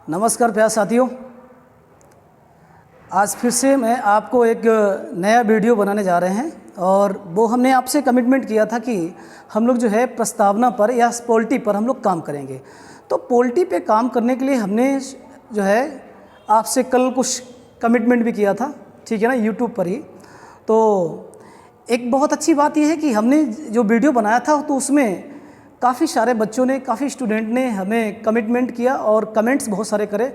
नमस्कार प्यारे साथियों, आज फिर से मैं आपको एक नया वीडियो बनाने जा रहे हैं और वो हमने आपसे कमिटमेंट किया था कि हम लोग जो है प्रस्तावना पर या पोल्ट्री पर हम लोग काम करेंगे। तो पोल्ट्री पे काम करने के लिए हमने जो है आपसे कल कुछ कमिटमेंट भी किया था, ठीक है ना, यूट्यूब पर ही। तो एक बहुत अच्छी बात यह है कि हमने जो वीडियो बनाया था तो उसमें काफ़ी सारे बच्चों ने, काफ़ी स्टूडेंट ने हमें कमिटमेंट किया और कमेंट्स बहुत सारे करे,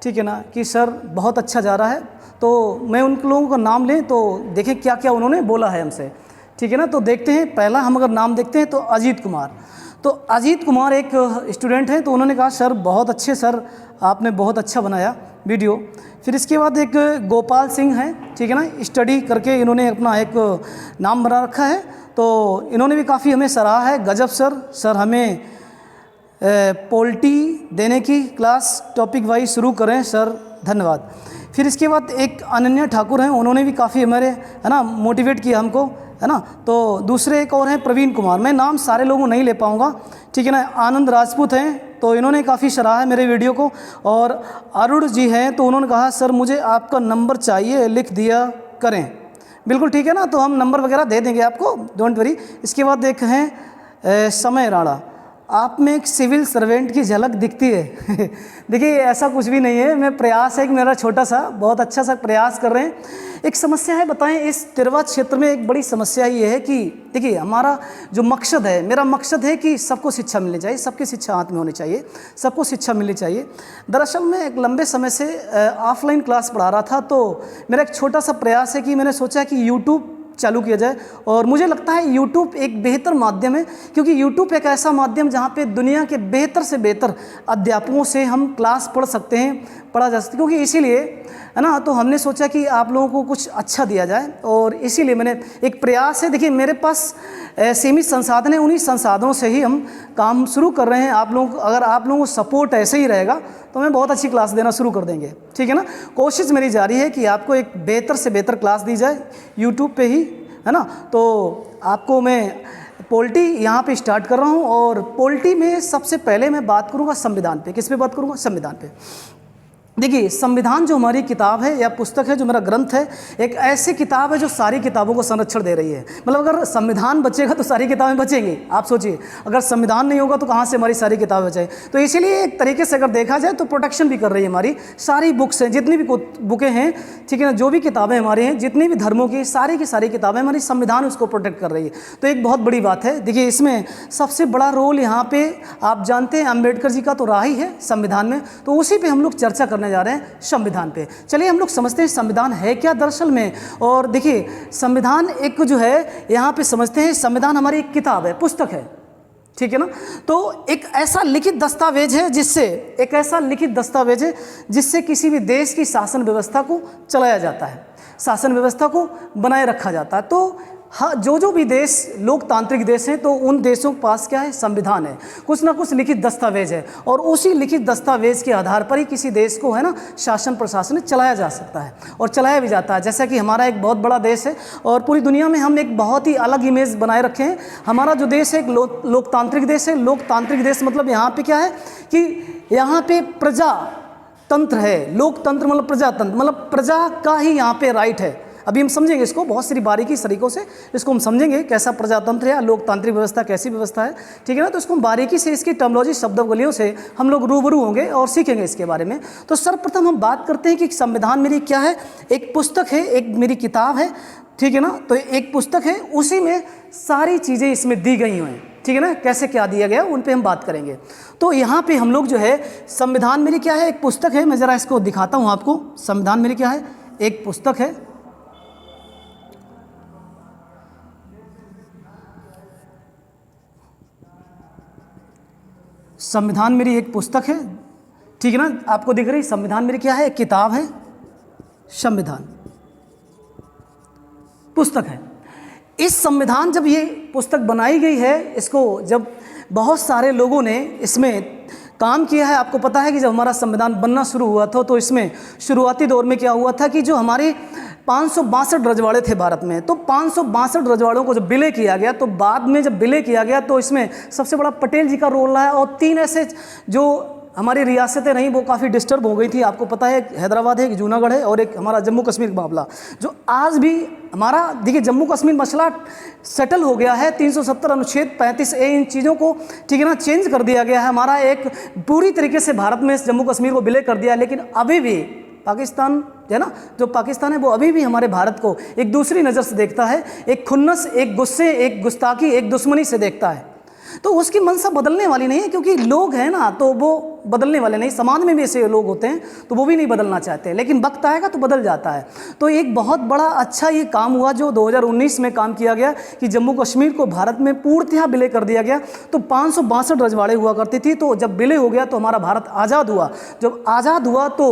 ठीक है ना, कि सर बहुत अच्छा जा रहा है। तो मैं उन लोगों का नाम लें तो देखें क्या क्या उन्होंने बोला है हमसे, ठीक है ना। तो देखते हैं, पहला हम अगर नाम देखते हैं तो अजीत कुमार। तो अजीत कुमार एक स्टूडेंट हैं, तो उन्होंने कहा सर बहुत अच्छे, सर आपने बहुत अच्छा बनाया वीडियो। फिर इसके बाद एक गोपाल सिंह हैं, ठीक है ना, स्टडी करके इन्होंने अपना एक नाम बना रखा है। तो इन्होंने भी काफ़ी हमें सराहा है, गजब सर हमें पोल्ट्री देने की क्लास टॉपिक वाइज शुरू करें सर, धन्यवाद। फिर इसके बाद एक अनन्या ठाकुर हैं, उन्होंने भी काफ़ी हमारे है ना मोटिवेट किया हमको, है ना। तो दूसरे एक और हैं प्रवीण कुमार, मैं नाम सारे लोगों नहीं ले पाऊँगा, ठीक है ना। आनंद राजपूत हैं, तो इन्होंने काफ़ी सराहा है मेरे वीडियो को। और अरुण जी हैं, तो उन्होंने कहा सर मुझे आपका नंबर चाहिए, लिख दिया करें। बिल्कुल ठीक है ना, तो हम नंबर वगैरह दे देंगे आपको, डोंट वरी। इसके बाद एक हैं समय राणा, आप में एक सिविल सर्वेंट की झलक दिखती है देखिए ऐसा कुछ भी नहीं है, मैं प्रयास है कि मेरा छोटा सा बहुत अच्छा सा प्रयास कर रहे हैं। एक समस्या है, बताएं, इस तिरवा क्षेत्र में एक बड़ी समस्या ये है कि देखिए हमारा जो मकसद है, मेरा मकसद है कि सबको शिक्षा मिलनी चाहिए, सबकी शिक्षा हाथ में होनी चाहिए, सबको शिक्षा मिलनी चाहिए। दरअसल मैं एक लंबे समय से ऑफलाइन क्लास पढ़ा रहा था, तो मेरा एक छोटा सा प्रयास है कि मैंने सोचा कि यूट्यूब चालू किया जाए। और मुझे लगता है यूट्यूब एक बेहतर माध्यम है, क्योंकि यूट्यूब एक ऐसा माध्यम जहाँ पे दुनिया के बेहतर से बेहतर अध्यापकों से हम क्लास पढ़ सकते हैं, पढ़ा जा सकता है। क्योंकि इसीलिए है ना, तो हमने सोचा कि आप लोगों को कुछ अच्छा दिया जाए और इसीलिए मैंने एक प्रयास है। देखिए मेरे पास सीमित संसाधन है, उन्हीं संसाधनों से ही हम काम शुरू कर रहे हैं। आप लोगों को, अगर आप लोगों को सपोर्ट ऐसे ही रहेगा तो मैं बहुत अच्छी क्लास देना शुरू कर देंगे, ठीक है ना। कोशिश मेरी जारी है कि आपको एक बेहतर से बेहतर क्लास दी जाए यूट्यूब पे ही, है ना। तो आपको मैं पोल्ट्री यहाँ पे स्टार्ट कर रहा हूँ और पोल्ट्री में सबसे पहले मैं बात करूँगा संविधान पे। किस पे बात करूँगा? संविधान पे। देखिए संविधान जो हमारी किताब है या पुस्तक है, जो मेरा ग्रंथ है, एक ऐसी किताब है जो सारी किताबों को संरक्षण दे रही है। मतलब अगर संविधान बचेगा तो सारी किताबें बचेंगी। आप सोचिए, अगर संविधान नहीं होगा तो कहाँ से हमारी सारी किताबें बचेंगी। तो इसीलिए एक तरीके से अगर देखा जाए तो प्रोटेक्शन भी कर रही है हमारी सारी बुक्स हैं, जितनी भी बुकें हैं, ठीक है ना, जो भी किताबें हमारी हैं, जितनी भी धर्मों की सारी किताबें, हमारी संविधान उसको प्रोटेक्ट कर रही है। तो एक बहुत बड़ी बात है। देखिए इसमें सबसे बड़ा रोल यहाँ पे आप जानते हैं अम्बेडकर जी का तो रहा ही है संविधान में, तो उसी पे हम लोग चर्चा करने जा रहे हैं, संविधान पे। चलिए हम लोग समझते हैं संविधान है क्या दरअसल में। और देखिए संविधान एक जो है यहाँ पे समझते हैं, संविधान हमारी एक किताब है, पुस्तक है, ठीक है ना। तो एक ऐसा लिखित दस्तावेज है जिससे किसी भी देश की शासन व्यवस्था को चलाया जाता है, शासन व्यवस्था को बनाए रखा जाता है। तो हाँ, जो भी देश लोकतांत्रिक देश हैं तो उन देशों के पास क्या है? संविधान है, कुछ ना कुछ लिखित दस्तावेज है, और उसी लिखित दस्तावेज के आधार पर ही किसी देश को है ना शासन प्रशासन चलाया जा सकता है और चलाया भी जाता है। जैसा कि हमारा एक बहुत बड़ा देश है और पूरी दुनिया में हम एक बहुत ही अलग इमेज बनाए रखे हैं। हमारा जो देश है एक लोकतांत्रिक देश है। लोकतांत्रिक देश मतलब यहाँ पर क्या है कि यहाँ पे प्रजा तंत्र है। लोकतंत्र मतलब प्रजातंत्र, मतलब प्रजा का ही यहाँ पे राइट है। अभी हम समझेंगे इसको बहुत सारी बारीकी तरीकों से, इसको हम समझेंगे कैसा प्रजातंत्र है, लोकतांत्रिक व्यवस्था कैसी व्यवस्था है, ठीक है ना। तो इसको हम बारीकी से, इसकी टर्मिनोलॉजी शब्दावलियों से हम लोग रूबरू होंगे और सीखेंगे इसके बारे में। तो सर्वप्रथम हम बात करते हैं कि संविधान मेरी क्या है। एक पुस्तक है, एक मेरी किताब है, ठीक है ना। तो एक पुस्तक है, उसी में सारी चीज़ें इसमें दी गई हैं, ठीक है ना। कैसे क्या दिया गया उन पे हम बात करेंगे। तो यहाँ पे हम लोग जो है संविधान मेरी क्या है, एक पुस्तक है। मैं ज़रा इसको दिखाता हूँ आपको। संविधान मेरी क्या है? एक पुस्तक है। संविधान मेरी एक पुस्तक है, ठीक है ना, आपको दिख रही। संविधान मेरी क्या है? एक किताब है, संविधान पुस्तक है। इस संविधान, जब ये पुस्तक बनाई गई है, इसको जब बहुत सारे लोगों ने इसमें काम किया है। आपको पता है कि जब हमारा संविधान बनना शुरू हुआ था तो इसमें शुरुआती दौर में क्या हुआ था कि जो हमारे 562 रजवाड़े थे भारत में, तो 562 रजवाड़ों को जब विलय किया गया, तो बाद में जब विलय किया गया तो इसमें सबसे बड़ा पटेल जी का रोल रहा है और 3 ऐसे जो हमारी रियासतें रहीं वो काफ़ी डिस्टर्ब हो गई थी। आपको पता है, एक हैदराबाद है, एक जूनागढ़ है, और एक हमारा जम्मू कश्मीर का मामला, जो आज भी हमारा, देखिए जम्मू कश्मीर मसला सेटल हो गया है। 370 अनुच्छेद 35A इन चीज़ों को, ठीक है ना, चेंज कर दिया गया है। हमारा एक पूरी तरीके से भारत में जम्मू कश्मीर को विलय कर दिया है। लेकिन अभी भी पाकिस्तान है ना, जो पाकिस्तान है वो अभी भी हमारे भारत को एक दूसरी नज़र से देखता है, एक खुन्नस, एक गुस्से, एक गुस्ताखी, एक दुश्मनी से देखता है। तो उसकी मंशा बदलने वाली नहीं है, क्योंकि लोग हैं ना तो वो बदलने वाले नहीं। समाज में भी ऐसे लोग होते हैं तो वो भी नहीं बदलना चाहते, लेकिन वक्त आएगा तो बदल जाता है। तो एक बहुत बड़ा अच्छा ये काम हुआ जो 2019 में काम किया गया कि जम्मू कश्मीर को भारत में पूर्णतः विलय कर दिया गया। तो 562 रजवाड़े हुआ करती थी। तो जब विलय हो गया तो हमारा भारत आज़ाद हुआ। जब आज़ाद हुआ तो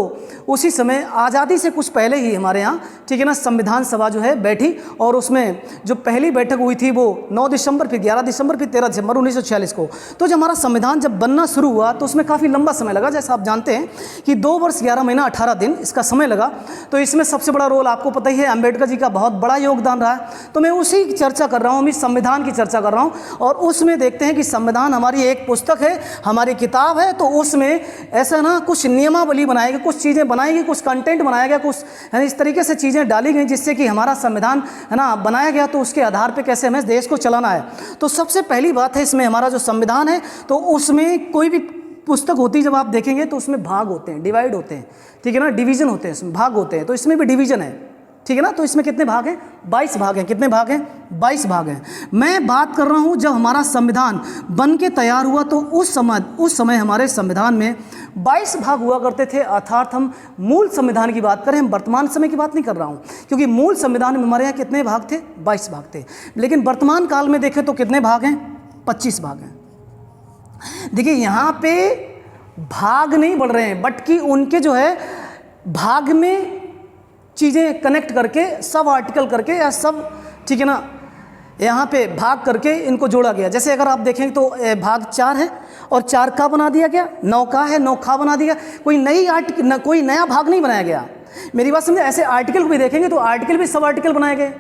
उसी समय आज़ादी से कुछ पहले ही हमारे यहाँ, ठीक है ना, संविधान सभा जो है बैठी, और उसमें जो पहली बैठक हुई थी वो 9 दिसंबर, फिर 11 दिसंबर, फिर 13 दिसंबर 1946 को। तो जब हमारा संविधान जब बनना शुरू हुआ तो उसमें काफ़ी लंबा समय लगा। जैसा आप जानते हैं कि 2 वर्ष 11 महीना 18 दिन इसका समय लगा। तो इसमें सबसे बड़ा रोल आपको पता ही है, अम्बेडकर जी का बहुत बड़ा योगदान रहा है। तो मैं उसी की चर्चा कर रहा हूँ, इस संविधान की चर्चा कर रहा हूँ। और उसमें देखते हैं कि संविधान हमारी एक पुस्तक है, हमारी किताब है। तो उसमें ऐसा ना कुछ नियमावली बनाई गई, कुछ चीज़ें बनाई गई, कुछ कंटेंट बनाया गया, कुछ इस तरीके से चीज़ें डाली गई जिससे कि हमारा संविधान है ना बनाया गया। तो उसके आधार पर कैसे हमें देश को चलाना है। तो सबसे पहली बात है, इसमें हमारा जो संविधान है तो उसमें कोई भी पुस्तक होती है जब आप देखेंगे तो उसमें भाग होते हैं, डिवाइड होते हैं, ठीक है ना, डिवीजन होते हैं, इसमें भाग होते हैं। तो इसमें भी डिवीजन है, ठीक है ना। तो इसमें कितने भाग हैं? 22 भाग हैं। कितने भाग हैं? 22 भाग हैं। मैं बात कर रहा हूं जब हमारा संविधान बन के तैयार हुआ तो उस समय हमारे संविधान में 22 भाग हुआ करते थे। अर्थात हम मूल संविधान की बात करें, हम वर्तमान समय की बात नहीं कर रहा हूं, क्योंकि मूल संविधान में हमारे यहाँ कितने भाग थे? 22 भाग थे। लेकिन वर्तमान काल में देखें तो कितने भाग हैं? 25 भाग हैं। देखिए यहाँ पे भाग नहीं बढ़ रहे हैं, बट कि उनके जो है भाग में चीज़ें कनेक्ट करके, सब आर्टिकल करके या सब, ठीक है ना, यहाँ पे भाग करके इनको जोड़ा गया। जैसे अगर आप देखें तो भाग 4 है और 4 का बना दिया गया, 9 का है, 9 खा बना दिया। कोई नया भाग नहीं बनाया गया। मेरी बात समझे। ऐसे आर्टिकल को भी देखेंगे तो आर्टिकल भी सब आर्टिकल बनाए गए।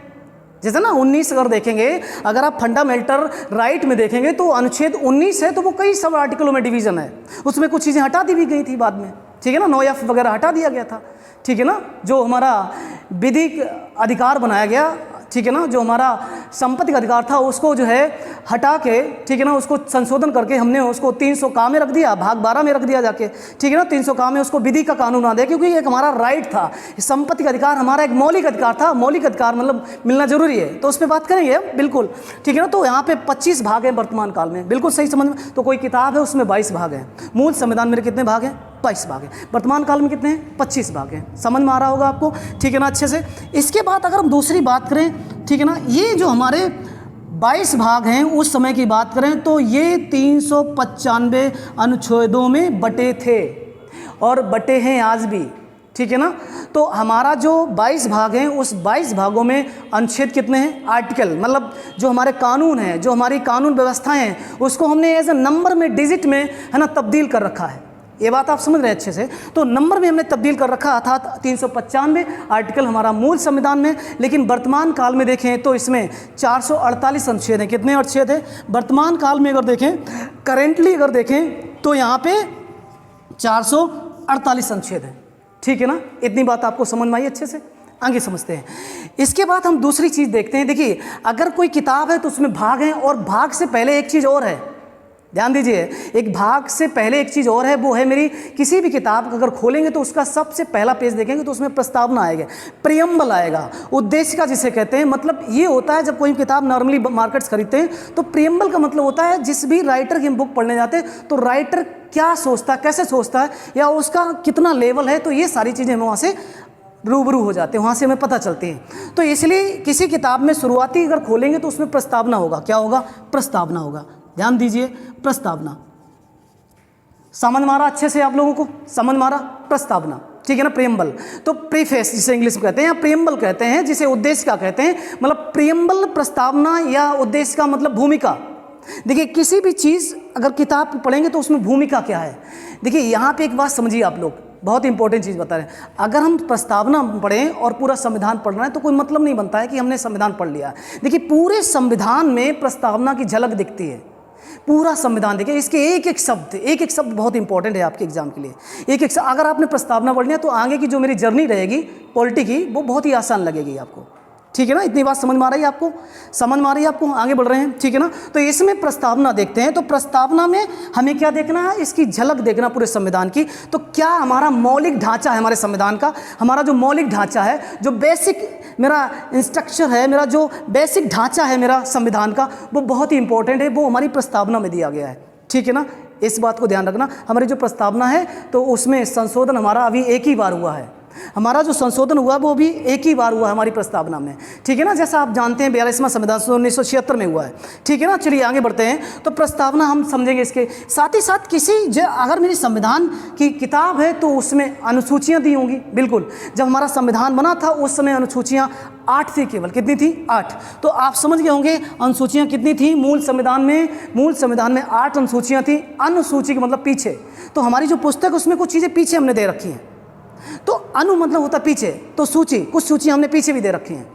जैसे ना 19 अगर देखेंगे, अगर आप फंडामेंटल राइट में देखेंगे तो अनुच्छेद 19 है तो वो कई सब आर्टिकलों में डिवीज़न है। उसमें कुछ चीज़ें हटा दी भी गई थी बाद में, ठीक है ना, 9F वगैरह हटा दिया गया था, ठीक है ना। जो हमारा विधिक अधिकार बनाया गया, ठीक है ना, जो हमारा संपत्ति का अधिकार था उसको जो है हटा के, ठीक है ना, उसको संशोधन करके हमने उसको 300 का में रख दिया, भाग 12 में रख दिया जाके, ठीक है ना। 300 का में उसको विधि का कानून बना दिया, क्योंकि एक हमारा राइट था, संपत्ति का अधिकार हमारा एक मौलिक अधिकार था। मौलिक अधिकार मतलब मिलना जरूरी है, तो उस पर बात करेंगे हम, बिल्कुल, ठीक है ना। तो यहाँ पे 25 भाग हैं वर्तमान काल में, बिल्कुल सही समझ में। तो कोई किताब है उसमें 22 भाग हैं। मूल संविधान में कितने भाग हैं? 22 भाग हैं। वर्तमान काल में कितने हैं? 25 भाग हैं। समझ में आ रहा होगा आपको, ठीक है ना, अच्छे से। इसके बाद अगर हम दूसरी बात करें, ठीक है ना, ये जो हमारे 22 भाग हैं उस समय की बात करें तो ये 395 अनुच्छेदों में बटे थे और बटे हैं आज भी, ठीक है ना। तो हमारा जो 22 भाग हैं उस 22 भागों में अनुच्छेद कितने हैं? आर्टिकल, मतलब जो हमारे कानून हैं, जो हमारी कानून व्यवस्थाएं हैं, उसको हमने एज ए नंबर में, डिजिट में, है ना, तब्दील कर रखा है। ये बात आप समझ रहे हैं अच्छे से। तो नंबर में हमने तब्दील कर रखा, अर्थात 395 आर्टिकल हमारा मूल संविधान में। लेकिन वर्तमान काल में देखें तो इसमें 448 अनुच्छेद हैं। कितने अनुच्छेद हैं वर्तमान काल में? अगर देखें करेंटली, अगर देखें तो यहाँ पे 448 अनुच्छेद हैं, ठीक है ना। इतनी बात आपको समझ में आई अच्छे से? आगे समझते हैं। इसके बाद हम दूसरी चीज़ देखते हैं। देखिए, अगर कोई किताब है तो उसमें भाग हैं, और भाग से पहले एक चीज़ और है, ध्यान दीजिए। एक भाग से पहले एक चीज़ और है, वो है मेरी किसी भी किताब अगर खोलेंगे तो उसका सबसे पहला पेज देखेंगे तो उसमें प्रस्तावना आएगा, प्रियम्बल आएगा, उद्देशिका जिसे कहते हैं। मतलब ये होता है जब कोई किताब नॉर्मली मार्केट्स खरीदते हैं तो प्रियम्बल का मतलब होता है जिस भी राइटर की हम बुक पढ़ने जाते हैं तो राइटर क्या सोचता है, कैसे सोचता है, या उसका कितना लेवल है। तो ये सारी चीज़ें हम वहाँ से रूबरू हो जाते हैं, वहाँ से हमें पता चलती हैं। तो इसलिए किसी किताब में शुरुआती अगर खोलेंगे तो उसमें प्रस्तावना होगा। क्या होगा? प्रस्तावना होगा। ध्यान दीजिए, प्रस्तावना। समझ मारा अच्छे से? आप लोगों को समझ मारा? प्रस्तावना, ठीक है ना। प्रियम्बल तो प्रीफेस जिसे इंग्लिश में कहते हैं, या प्रियम्बल कहते हैं, जिसे उद्देशिका कहते हैं। मतलब प्रियम्बल, प्रस्तावना या उद्देशिका मतलब भूमिका। देखिए, किसी भी चीज़ अगर किताब पढ़ेंगे तो उसमें भूमिका क्या है। देखिए, यहाँ पे एक बात समझिए आप लोग, बहुत इंपॉर्टेंट चीज़ बता रहे हैं। अगर हम प्रस्तावना पढ़ें और पूरा संविधान पढ़ रहे हैं तो कोई मतलब नहीं बनता है कि हमने संविधान पढ़ लिया। देखिए, पूरे संविधान में प्रस्तावना की झलक दिखती है। पूरा संविधान देखिए, इसके एक एक शब्द बहुत इंपॉर्टेंट है आपके एग्जाम के लिए। एक एक अगर आपने प्रस्तावना पढ़ लिया तो आगे की जो मेरी जर्नी रहेगी पॉलिटी की वो बहुत ही आसान लगेगी आपको, ठीक है ना। इतनी बात समझ में आ रही है आपको, समझ में आ रही है आपको, आगे बढ़ रहे हैं, ठीक है ना। तो इसमें प्रस्तावना देखते हैं, तो प्रस्तावना में हमें क्या देखना है, इसकी झलक देखना पूरे संविधान की। तो क्या हमारा मौलिक ढांचा है हमारे संविधान का, हमारा जो मौलिक ढांचा है, जो बेसिक मेरा इंस्ट्रक्चर है, मेरा जो बेसिक ढांचा है मेरा संविधान का, वो बहुत ही इंपॉर्टेंट है, वो हमारी प्रस्तावना में दिया गया है, ठीक है ना। इस बात को ध्यान रखना, हमारी जो प्रस्तावना है तो उसमें संशोधन हमारा अभी एक ही बार हुआ है, हमारा जो संशोधन हुआ वो भी एक ही बार हुआ है हमारी प्रस्तावना में, ठीक है ना। जैसा आप जानते हैं 42वां संविधान 1976 में हुआ है, ठीक है ना। चलिए आगे बढ़ते हैं। तो प्रस्तावना हम समझेंगे, इसके साथ ही साथ अगर मेरी संविधान की किताब है तो उसमें अनुसूचियाँ दी होंगी, बिल्कुल। जब हमारा संविधान बना था उस समय अनुसूचियाँ 8 थी, केवल कितनी थी, 8। तो आप समझ गए होंगे अनुसूचियाँ कितनी थी मूल संविधान में 8 अनुसूचियाँ थी। अनुसूची का मतलब पीछे, तो हमारी जो पुस्तक उसमें कुछ चीज़ें पीछे हमने दे रखी हैं। तो अनु मतलब होता पीछे, तो सूची, कुछ सूची हमने पीछे भी दे रखी हैं,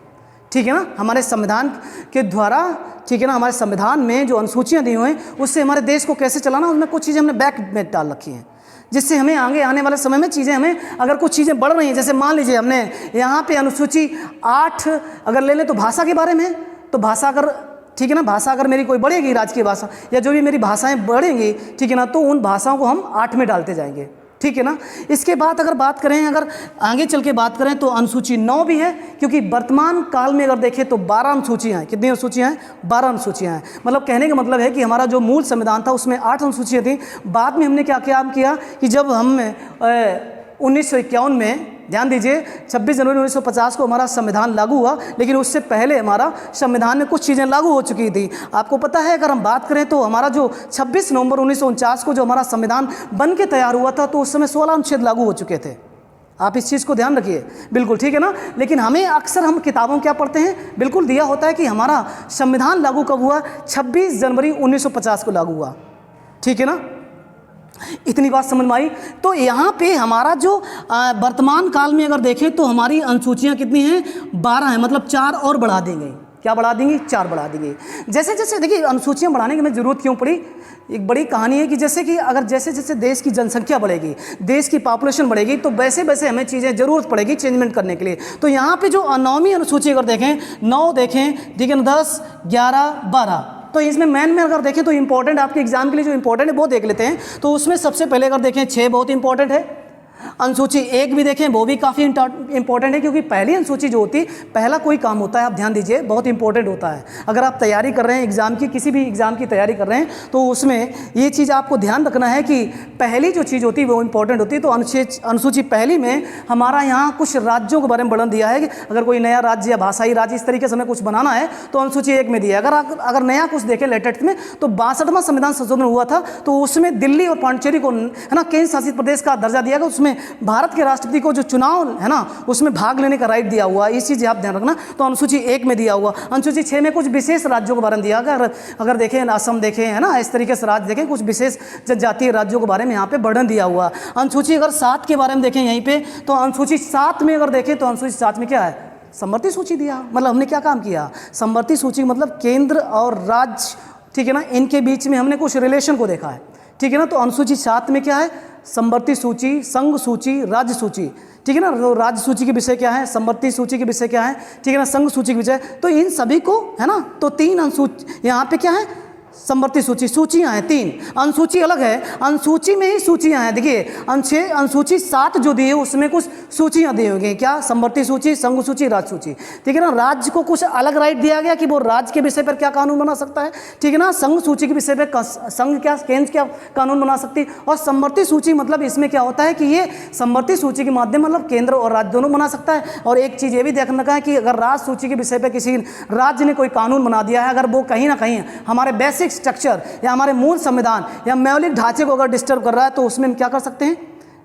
ठीक है ना, हमारे संविधान के द्वारा, ठीक है ना। हमारे संविधान में जो अनुसूचियाँ दी हुई हैं उससे हमारे देश को कैसे चलाना, उसमें कुछ चीज़ें हमने बैक में डाल रखी हैं, जिससे हमें आगे आने वाले समय में चीज़ें, हमें अगर कुछ चीज़ें बढ़ रही हैं, जैसे मान लीजिए हमने यहाँ पे अनुसूची 8 अगर ले लें तो भाषा के बारे में, तो भाषा अगर, ठीक है ना, भाषा अगर मेरी कोई बढ़ेगी, राजकीय भाषा या जो भी मेरी भाषाएं बढ़ेंगी, ठीक है ना, तो उन भाषाओं को हम 8 में डालते जाएंगे, ठीक है ना। इसके बाद अगर बात करें, अगर आगे चल के बात करें तो अनुसूची 9 भी है, क्योंकि वर्तमान काल में अगर देखें तो 12 अनुसूचियाँ हैं। कितनी अनुसूचियाँ हैं, 12 अनुसूचियाँ हैं। मतलब कहने का मतलब है कि हमारा जो मूल संविधान था उसमें 8 अनुसूचियाँ थी। बाद में हमने क्या किया कि जब हम 1951 में, ध्यान दीजिए, 26 जनवरी 1950 को हमारा संविधान लागू हुआ, लेकिन उससे पहले हमारा संविधान में कुछ चीज़ें लागू हो चुकी थी। आपको पता है, अगर हम बात करें तो हमारा जो 26 नवंबर 1949 को जो हमारा संविधान बन के तैयार हुआ था, तो उस समय 16 अनुच्छेद लागू हो चुके थे। आप इस चीज़ को ध्यान रखिए, बिल्कुल, ठीक है ना। लेकिन हमें अक्सर हम किताबों क्या पढ़ते हैं, बिल्कुल दिया होता है कि हमारा संविधान लागू कब हुआ, 26 जनवरी 1950 को लागू हुआ, ठीक है ना। इतनी बात समझ में आई। तो यहाँ पे हमारा जो वर्तमान काल में अगर देखें तो हमारी अनुसूचियाँ कितनी हैं, 12 हैं, मतलब 4 और बढ़ा देंगे। क्या बढ़ा देंगे, 4 बढ़ा देंगे। जैसे जैसे देखिए अनुसूचियाँ बढ़ाने की हमें ज़रूरत क्यों पड़ी, एक बड़ी कहानी है कि जैसे कि अगर जैसे जैसे देश की जनसंख्या बढ़ेगी, देश की पॉपुलेशन बढ़ेगी, तो वैसे वैसे हमें चीज़ें ज़रूरत पड़ेगी चेंजमेंट करने के लिए। तो यहाँ पे जो 9वीं अनुसूची अगर देखें, 9 देखें, ठीक है ना, 10, 11, 12, तो इसमें मैन में अगर देखें तो इंपॉर्टेंट आपके एग्जाम के लिए जो इंपॉर्टेंट है वो देख लेते हैं। तो उसमें सबसे पहले अगर देखें 6 बहुत इंपॉर्टेंट है। अनुसूची 1 भी देखें, वो भी काफ़ी इंपॉर्टेंट है, क्योंकि पहली अनुसूची जो होती है, पहला कोई काम होता है, आप ध्यान दीजिए, बहुत इंपॉर्टेंट होता है। अगर आप तैयारी कर रहे हैं एग्जाम की, किसी भी एग्जाम की तैयारी कर रहे हैं, तो उसमें ये चीज़ आपको ध्यान रखना है कि पहली जो चीज़ होती है वो इंपॉर्टेंट होती है। तो अनुसूची पहली में हमारा यहाँ कुछ राज्यों के बारे में वर्णन दिया है कि अगर कोई नया राज्य या भाषाई राज्य इस तरीके से हमें कुछ बनाना है तो अनुसूची 1 में दिया है। अगर नया कुछ देखें लेटेस्ट में, तो 62वां संविधान संशोधन हुआ था, तो उसमें दिल्ली और पांडिचेरी को, है ना, केंद्र शासित प्रदेश का दर्जा दिया गया। उसमें भारत के राष्ट्रपति को जो चुनाव है ना, उसमें भाग लेने का राइट दिया हुआ, इस चीज़ आप ध्यान रखना। तो अनुसूची 1 में दिया हुआ। अनुसूची 6 में कुछ विशेष राज्यों के बारे में दिया गया। अगर देखें असम देखें, है ना, इस तरीके से राज्य देखें, कुछ विशेष जनजातीय राज्यों के बारे में यहाँ पे वर्णन दिया हुआ। अनुसूची अगर 7 के बारे में देखें यहीं पे, तो अनुसूची 7 में अगर देखें तो अनुसूची 7 में क्या है, समवर्ती सूची दिया। मतलब हमने क्या काम किया, समवर्ती सूची मतलब केंद्र और राज्य, ठीक है ना, इनके बीच में हमने कुछ रिलेशन को देखा है, ठीक है ना। तो अनुसूची 7 में क्या है, समवर्ती सूची, संघ सूची, राज्य सूची, ठीक है ना। तो राज्य सूची के विषय क्या है, समवर्ती सूची के विषय क्या है, ठीक है ना, संघ सूची के विषय। तो इन सभी को, है ना, तो 3 अनुसूची यहाँ पे क्या है, समवर्ती सूची, सूचियाँ हैं 3, अनुसूची अलग है, अनुसूची में ही सूचियाँ हैं। देखिए अनुसूची 7 जो दी है उसमें कुछ सूचियाँ दी होंगी, क्या, समवर्ती सूची, संघ सूची, राज्य सूची, ठीक है ना। राज्य को कुछ अलग राइट दिया गया कि वो राज्य के विषय पर क्या कानून बना सकता है, ठीक है ना। संघ सूची के विषय पर संघ क्या, केंद्र क्या कानून बना सकती है। और समवर्ती सूची मतलब इसमें क्या होता है कि ये समवर्ती सूची के माध्यम मतलब केंद्र और राज्य दोनों बना सकता है। और एक चीज़ ये भी देखना है कि अगर राज्य सूची के विषय पर किसी राज्य ने कोई कानून बना दिया है, अगर वो कहीं ना कहीं हमारे बेसिक स्ट्रक्चर या हमारे मूल संविधान या मौलिक ढांचे को अगर डिस्टर्ब कर रहा है, तो उसमें हम क्या कर सकते हैं,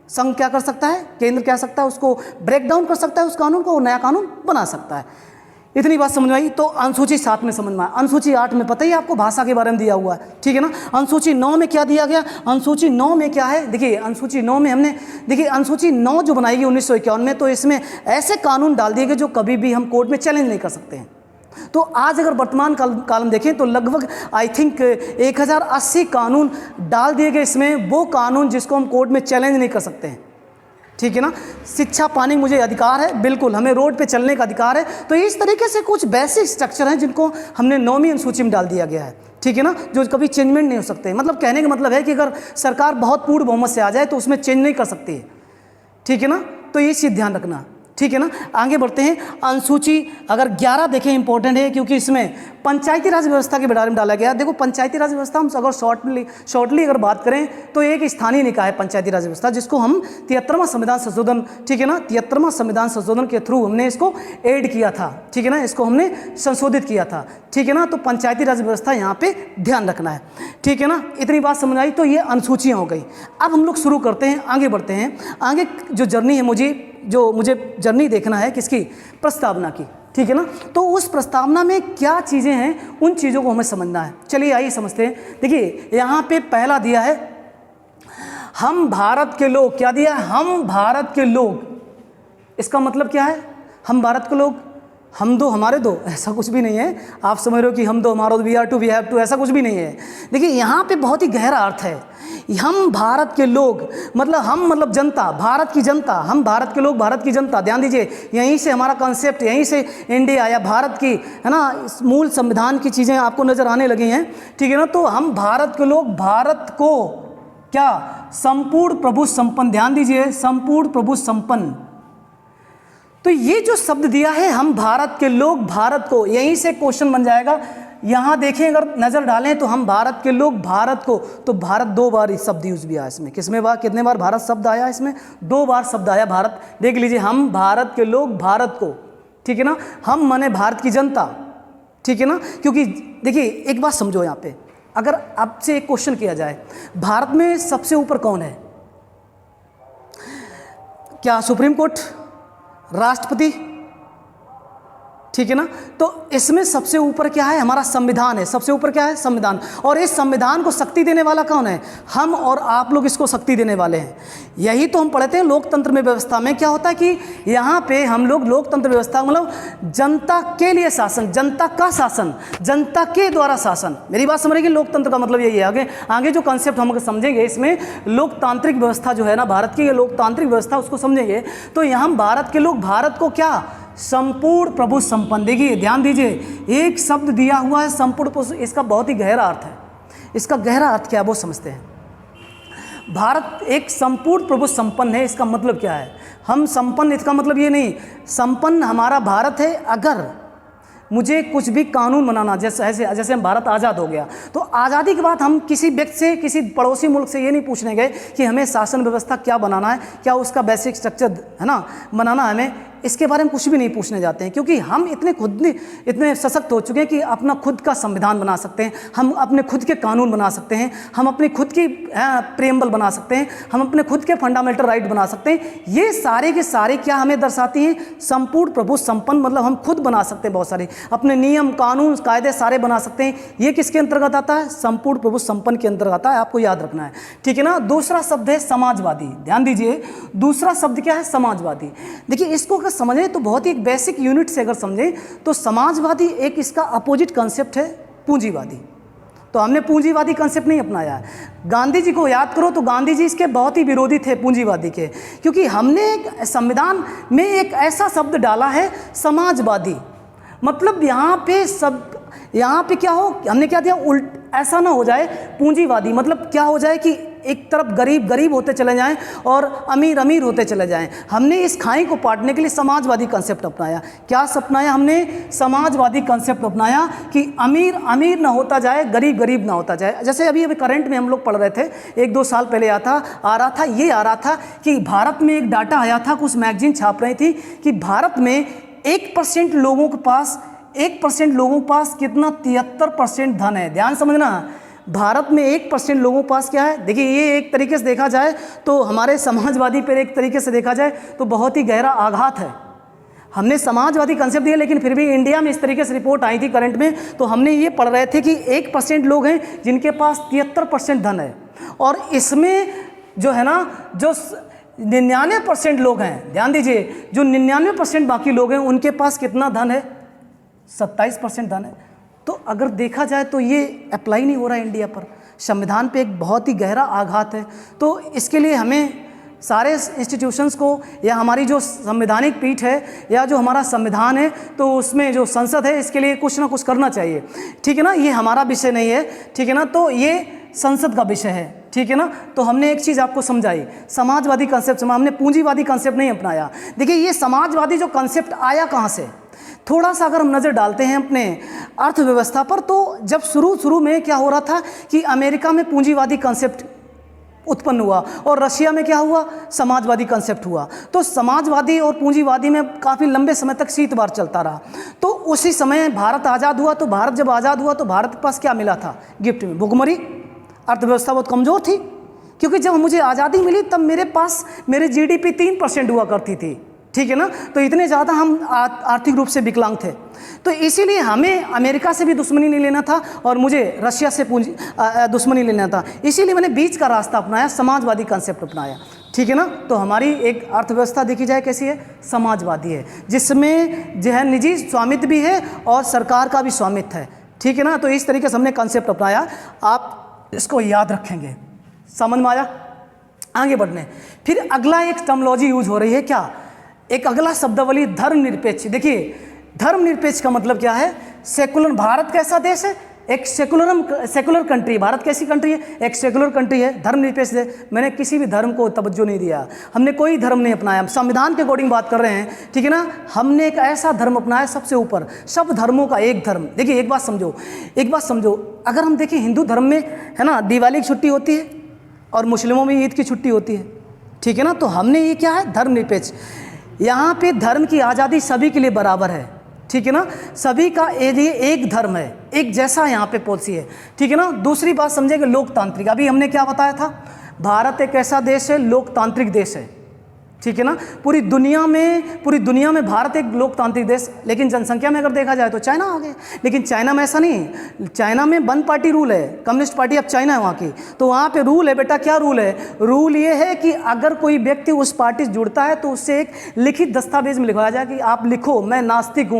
संघ क्या कर सकता है, केंद्र क्या सकता है, उसको ब्रेक डाउन कर सकता है, उस कानून को नया कानून बना सकता है। इतनी बात समझ में आई। तो अनुसूची 7 में समझ में आया। अनुसूची 8 में पता ही आपको भाषा के बारे में दिया हुआ है, ठीक है ना। अनुसूची 9 में क्या दिया गया, अनुसूची 9 में क्या है, देखिए अनुसूची 9 में हमने, देखिए अनुसूची 9 जो बनाई गई 1951 में, तो इसमें ऐसे कानून डाल दिए गए जो कभी भी हम कोर्ट में चैलेंज नहीं कर सकते हैं। तो आज अगर वर्तमान काल में देखें तो लगभग आई थिंक 1080 कानून डाल दिए गए इसमें, वो कानून जिसको हम कोर्ट में चैलेंज नहीं कर सकते हैं, ठीक है ना। शिक्षा पाने का मुझे अधिकार है, बिल्कुल, हमें रोड पे चलने का अधिकार है। तो इस तरीके से कुछ बेसिक स्ट्रक्चर हैं जिनको हमने 9वीं अनुसूची में डाल दिया गया है, ठीक है ना, जो कभी चेंजमेंट नहीं हो सकते। मतलब कहने का मतलब है कि अगर सरकार बहुत पूर्ण बहुमत से आ जाए तो उसमें चेंज नहीं कर सकती है, ठीक है ना। तो ये चीज़ ध्यान रखना, ठीक है ना। आगे बढ़ते हैं। अनुसूची अगर 11 देखें इंपॉर्टेंट है, क्योंकि इसमें पंचायती राज व्यवस्था के बारे में डाला गया। देखो पंचायती राज व्यवस्था हम अगर शॉर्टली अगर बात करें तो एक स्थानीय निकाय है पंचायती राज व्यवस्था, जिसको हम 73वां संविधान संशोधन, ठीक है ना, 73वां संविधान संशोधन के थ्रू हमने इसको ऐड किया था, ठीक है ना, इसको हमने संशोधित किया था, ठीक है ना। तो पंचायती राज व्यवस्था यहाँ पे ध्यान रखना है, ठीक है ना। इतनी बात समझ आई। तो ये अनुसूचियाँ हो गई। अब हम लोग शुरू करते हैं, आगे बढ़ते हैं। आगे जो जर्नी है मुझे जर्नी देखना है किसकी, प्रस्तावना की, ठीक है ना। तो उस प्रस्तावना में क्या चीज़ें हैं, उन चीज़ों को हमें समझना है। चलिए आइए समझते हैं। देखिए यहाँ पे पहला दिया है, हम भारत के लोग। क्या दिया है? हम भारत के लोग। इसका मतलब क्या है? हम भारत के लोग, हम दो हमारे दो, ऐसा कुछ भी नहीं है। आप समझ रहे हो कि हम दो हमारा, we are two we have two, ऐसा कुछ भी नहीं है। देखिए यहाँ पे बहुत ही गहरा अर्थ है। हम भारत के लोग मतलब हम मतलब जनता, भारत की जनता, हम भारत के लोग, भारत की जनता। ध्यान दीजिए, यहीं से हमारा कॉन्सेप्ट, यहीं से इंडिया या भारत की, है ना, मूल संविधान की चीज़ें आपको नज़र आने लगी हैं, ठीक है ना। तो हम भारत के लोग भारत को क्या, संपूर्ण प्रभु संपन्न। ध्यान दीजिए, संपूर्ण प्रभु संपन्न। तो ये जो शब्द दिया है, हम भारत के लोग भारत को, यहीं से क्वेश्चन बन जाएगा। यहाँ देखें, अगर नज़र डालें तो हम भारत के लोग भारत को, तो भारत 2 बार इस शब्द यूज भी आया इसमें। किसमें बार, कितने बार भारत शब्द आया इसमें? 2 बार शब्द आया भारत। देख लीजिए, हम भारत के लोग भारत को, ठीक है ना। हम माने भारत की जनता, ठीक है ना। क्योंकि देखिए एक बात समझो, यहाँ पे अगर आपसे एक क्वेश्चन किया जाए, भारत में सबसे ऊपर कौन है? क्या सुप्रीम कोर्ट, राष्ट्रपति, ठीक है ना। तो इसमें सबसे ऊपर क्या है? हमारा संविधान है। सबसे ऊपर क्या है? संविधान। और इस संविधान को शक्ति देने वाला कौन है? हम और आप लोग इसको शक्ति देने वाले हैं। यही तो हम पढ़ते हैं लोकतंत्र में व्यवस्था में। क्या होता है कि यहाँ पे हम लोग लोकतंत्र व्यवस्था मतलब जनता के लिए शासन, जनता का शासन, जनता के द्वारा शासन। मेरी बात समझ रही? लोकतंत्र का मतलब यही है। आगे जो कॉन्सेप्ट हम समझेंगे इसमें, लोकतांत्रिक व्यवस्था जो है ना भारत की, लोकतांत्रिक व्यवस्था, उसको समझेंगे। तो यहाँ भारत के लोग भारत को क्या, संपूर्ण प्रभु संपन्न। देखिए ध्यान दीजिए, एक शब्द दिया हुआ है संपूर्ण प्रभु, इसका बहुत ही गहरा अर्थ है। इसका गहरा अर्थ क्या है वो समझते हैं। भारत एक संपूर्ण प्रभु संपन्न है। इसका मतलब क्या है? हम संपन्न, इसका मतलब ये नहीं संपन्न हमारा भारत है। अगर मुझे कुछ भी कानून बनाना, जैसे हम भारत आज़ाद हो गया, तो आज़ादी के बाद हम किसी व्यक्ति से, किसी पड़ोसी मुल्क से ये नहीं पूछने गए कि हमें शासन व्यवस्था क्या बनाना है, क्या उसका बेसिक स्ट्रक्चर है ना बनाना है, हमें इसके बारे में कुछ भी नहीं पूछने जाते हैं। क्योंकि हम इतने सशक्त हो चुके हैं कि अपना खुद का संविधान बना सकते हैं, हम अपने खुद के कानून बना सकते हैं, हम अपनी खुद की प्रेम्बल बना सकते हैं, हम अपने खुद के फंडामेंटल राइट बना सकते हैं। ये सारे के सारे क्या हमें दर्शाती हैं? संपूर्ण प्रभु संपन्न। मतलब हम खुद बना सकते हैं, बहुत सारे अपने नियम कानून कायदे सारे बना सकते हैं। ये किसके अंतर्गत आता है? संपूर्ण प्रभु संपन्न के अंतर्गत आता है। आपको याद रखना है, ठीक है ना। दूसरा शब्द है समाजवादी। ध्यान दीजिए, दूसरा शब्द क्या है? समाजवादी। देखिए इसको अगर समझें तो बहुत ही एक बेसिक यूनिट से अगर समझें तो समाजवादी एक इसका अपोजिट कंसेप्ट है पूंजीवादी। तो हमने पूंजीवादी कंसेप्ट नहीं अपनाया है। गांधी जी को याद करो तो गांधी जी इसके बहुत ही विरोधी थे पूंजीवादी के, क्योंकि हमने एक संविधान में एक ऐसा शब्द डाला है समाजवादी। मतलब यहाँ पे क्या हो, हमने क्या दिया उल्ट, ऐसा ना हो जाए पूंजीवादी मतलब क्या हो जाए कि एक तरफ गरीब गरीब होते चले जाएं और अमीर अमीर होते चले जाएं। हमने इस खाई को पाटने के लिए समाजवादी कंसेप्ट अपनाया। क्या अपनाया हमने? समाजवादी कंसेप्ट अपनाया कि अमीर अमीर ना होता जाए, गरीब गरीब ना होता जाए। जैसे अभी करंट में हम लोग पढ़ रहे थे, 1-2 साल पहले आ रहा था कि भारत में एक डाटा आया था, कुछ मैगजीन छाप रही थी कि भारत में 1% लोगों के पास 1% लोगों के पास कितना 73% धन है। ध्यान समझना, भारत में 1% लोगों के पास क्या है? देखिए ये एक तरीके से देखा जाए तो हमारे समाजवादी पर एक तरीके से देखा जाए तो बहुत ही गहरा आघात है। हमने समाजवादी कंसेप्ट दिया, लेकिन फिर भी इंडिया में इस तरीके से रिपोर्ट आई थी करंट में, तो हमने ये पढ़ रहे थे कि 1% लोग हैं जिनके पास 73% धन है। और इसमें जो है ना, जो 99% लोग हैं, ध्यान दीजिए, जो 99% बाकी लोग हैं उनके पास कितना धन है? 27% धन है। तो अगर देखा जाए तो ये अप्लाई नहीं हो रहा है इंडिया पर, संविधान पे एक बहुत ही गहरा आघात है। तो इसके लिए हमें सारे इंस्टीट्यूशंस को, या हमारी जो संवैधानिक पीठ है, या जो हमारा संविधान है, तो उसमें जो संसद है, इसके लिए कुछ ना कुछ करना चाहिए, ठीक है ना। ये हमारा विषय नहीं है, ठीक है ना, तो ये संसद का विषय है, ठीक है ना। तो हमने एक चीज़ आपको समझाई, समाजवादी कंसेप्ट, हमने पूंजीवादी कंसेप्ट नहीं अपनाया। देखिए ये समाजवादी जो कंसेप्ट आया कहाँ से, थोड़ा सा अगर हम नज़र डालते हैं अपने अर्थव्यवस्था पर, तो जब शुरू में क्या हो रहा था कि अमेरिका में पूंजीवादी कंसेप्ट उत्पन्न हुआ और रशिया में क्या हुआ, समाजवादी कंसेप्ट हुआ। तो समाजवादी और पूंजीवादी में काफ़ी लंबे समय तक शीतवार चलता रहा। तो उसी समय भारत आज़ाद हुआ, तो भारत जब आज़ाद हुआ तो भारत के पास क्या मिला था गिफ्ट में, भुखमरी, अर्थव्यवस्था बहुत कमज़ोर थी, क्योंकि जब मुझे आज़ादी मिली तब मेरे पास मेरी जीडीपी 3% हुआ करती थी, ठीक है ना। तो इतने ज़्यादा हम आर्थिक रूप से विकलांग थे। तो इसीलिए हमें अमेरिका से भी दुश्मनी नहीं लेना था और मुझे रशिया से दुश्मनी लेना था। इसीलिए मैंने बीच का रास्ता अपनाया, समाजवादी कंसेप्ट अपनाया, ठीक है ना। तो हमारी एक अर्थव्यवस्था देखी जाए कैसी है, समाजवादी है, जिसमें जो है निजी स्वामित्व भी है और सरकार का भी स्वामित्व है, ठीक है ना। तो इस तरीके से हमने कंसेप्ट अपनाया, आप इसको याद रखेंगे, समझ में आया। आगे बढ़ने, फिर अगला एक टर्मिनोलॉजी यूज हो रही है, क्या, एक अगला शब्दावली धर्मनिरपेक्ष। देखिए धर्मनिरपेक्ष का मतलब क्या है, सेकुलर। भारत कैसा देश है, एक सेकुलर कंट्री। भारत कैसी कंट्री है, एक सेकुलर कंट्री है, धर्मनिरपेक्ष है। मैंने किसी भी धर्म को तवज्जो नहीं दिया, हमने कोई धर्म नहीं अपनाया, संविधान के अकॉर्डिंग बात कर रहे हैं, ठीक है ना। हमने एक ऐसा धर्म अपनाया सबसे ऊपर, सब धर्मों का एक धर्म। देखिए एक बात समझो, अगर हम देखें हिंदू धर्म में है ना दिवाली की छुट्टी होती है और मुस्लिमों में ईद की छुट्टी होती है, ठीक है ना। तो हमने ये क्या है, धर्मनिरपेक्ष। यहाँ पे धर्म की आज़ादी सभी के लिए बराबर है, ठीक है ना, सभी का ये एक धर्म है, एक जैसा यहाँ पे पॉलिसी है, ठीक है ना। दूसरी बात समझेंगे लोकतांत्रिक। अभी हमने क्या बताया था, भारत एक ऐसा देश है, लोकतांत्रिक देश है, ठीक है ना। पूरी दुनिया में भारत एक लोकतांत्रिक देश, लेकिन जनसंख्या में अगर देखा जाए तो चाइना आगे। लेकिन चाइना में ऐसा नहीं, चाइना में वन पार्टी रूल है, कम्युनिस्ट पार्टी अब चाइना है वहाँ की। तो वहाँ पे रूल है बेटा, क्या रूल है, रूल ये है कि अगर कोई व्यक्ति उस पार्टी से जुड़ता है तो उससे एक लिखित दस्तावेज में लिखवाया जाए कि आप लिखो मैं नास्तिक